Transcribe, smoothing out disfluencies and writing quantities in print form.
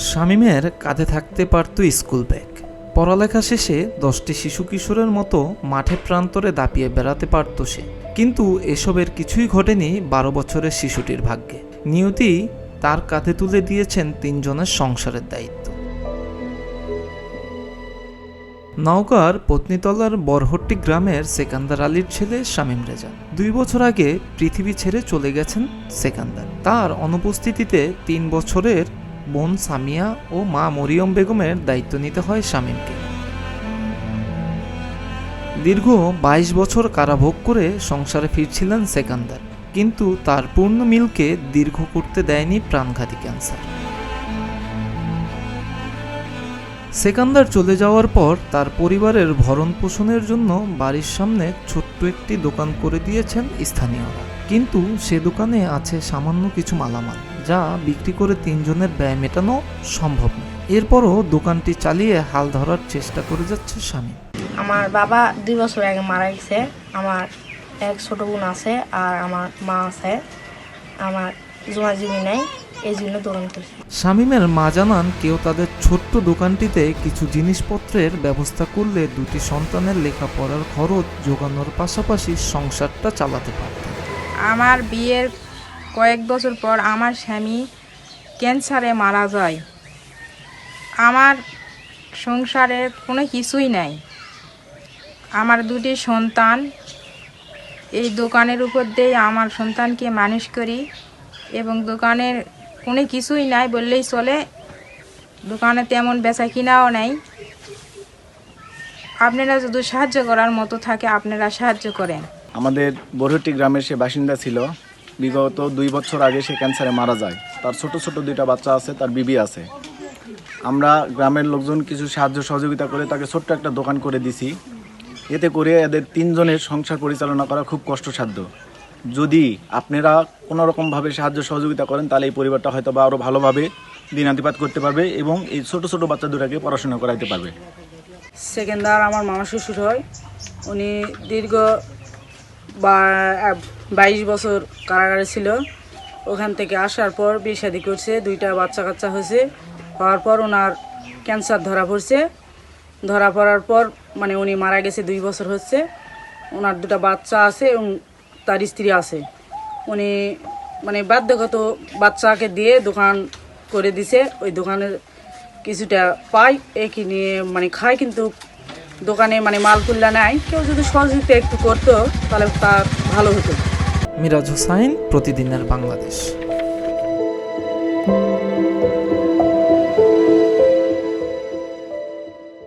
শামীমের কাঁধে থাকতে পারত স্কুল ব্যাগ। পড়ালেখা শেষে 10টি শিশু কিশোরের মতো মাঠে প্রান্তরে দাপিয়ে বেড়াতে পারত সে। কিন্তু এসবের কিছুই ঘটেনি 12 বছরের শিশুটির ভাগ্যে। নিয়তি তার কাঁধে তুলে দিয়েছেন 3 জনের সংসারের দায়িত্ব। নওগাঁর পত্নীতলার বরহট্টি গ্রামের সেকান্দার আলীর ছেলে শামীম রেজা 2 বছর আগে পৃথিবী ছেড়ে চলে গেছেন সেকান্দার। তার অনুপস্থিতিতে 3 বছরের বোন সামিয়া ও মা মরিয়ম বেগমের দায়িত্ব নিতে হয় শামীমকে। দীর্ঘ 22 বছর কারাভোগ করে সংসারে ফিরছিলেন সেকান্দার, কিন্তু তার পূর্ণ মিলকে দীর্ঘ করতে দেয়নি প্রাণঘাতী ক্যান্সার। সেকান্দার চলে যাওয়ার পর তার পরিবারের ভরণ পোষণের জন্য বাড়ির সামনে ছোট্ট একটি দোকান করে দিয়েছেন স্থানীয়রা। কিন্তু সে দোকানে আছে সামান্য কিছু মালামাল, যা বিক্রি করে 3 জনের ব্যয় মেটানো সম্ভব নয়। এরপরও দোকানটি চালিয়ে হাল ধরার চেষ্টা করে যাচ্ছে স্বামী। আমার বাবা 2 বছর আগে মারা গেছে। আমার এক ছোট বোন আছে আর আমার মা আছে। আমার জমি নাই, এই জন্য দোকান করছি। শামীমের মা জানান, কেউ তাদের ছোট্ট দোকানটিতে কিছু জিনিসপত্রের ব্যবস্থা করলে 2টি সন্তানের লেখাপড়ার খরচ জোগানোর পাশাপাশি সংসারটা চালাতে পারত। আমার বিয়ের কয়েক বছর পর আমার স্বামী ক্যান্সারে মারা যায়। আমার সংসারে কোনো কিছুই নাই। আমার 2টি সন্তান, এই দোকানের উপর দিয়ে আমার সন্তানকে মানুষ করি এবং দোকানের কোনো কিছুই নাই বললেই চলে। দোকানে তেমন বেচা কিনাও নাই। আপনারা যদি সাহায্য করার মতো থাকে আপনারা সাহায্য করেন। আমাদের বরহট্টি গ্রামের সে বাসিন্দা ছিল। বিগত 2 বছর আগে সে ক্যান্সারে মারা যায়। তার ছোট ছোট 2টা বাচ্চা আছে, তার বিবি আছে। আমরা গ্রামের লোকজন কিছু সাহায্য সহযোগিতা করে তাকে ছোট্ট একটা দোকান করে দিছি। এতে করে এদের 3 জনের সংসার পরিচালনা করা খুব কষ্টসাধ্য। যদি আপনারা কোনো রকমভাবে সাহায্য সহযোগিতা করেন তাহলে এই পরিবারটা হয়তো বা আরও ভালোভাবে দিনাতিপাত করতে পারবে এবং এই ছোট ছোট বাচ্চা দুটাকে পড়াশোনা করাইতে পারবে। সেকেন্দার আমার মামা শ্বশুর হয়। উনি দীর্ঘ 22 বছর কারাগারে ছিল। ওখান থেকে আসার পর বিয়ে শাদী করছে, 2টা বাচ্চা কাচ্চা হয়েছে। হওয়ার পর ওনার ক্যান্সার ধরা পড়ছে। ধরা পড়ার পর উনি মারা গেছে 2 বছর হচ্ছে। ওনার 2টা বাচ্চা আছে এবং তার স্ত্রী আছে। উনি বাধ্যগত বাচ্চাকে দিয়ে দোকান করে দিছে। ওই দোকানের কিছুটা পাই একই নিয়ে খায়, কিন্তু দোকানে মাল কুল্লা নাই। কেউ যদি সহযোগিতা একটু করতো তাহলে তার ভালো হতো। মিরাজ হোসাইন, প্রতিদিনের বাংলাদেশ।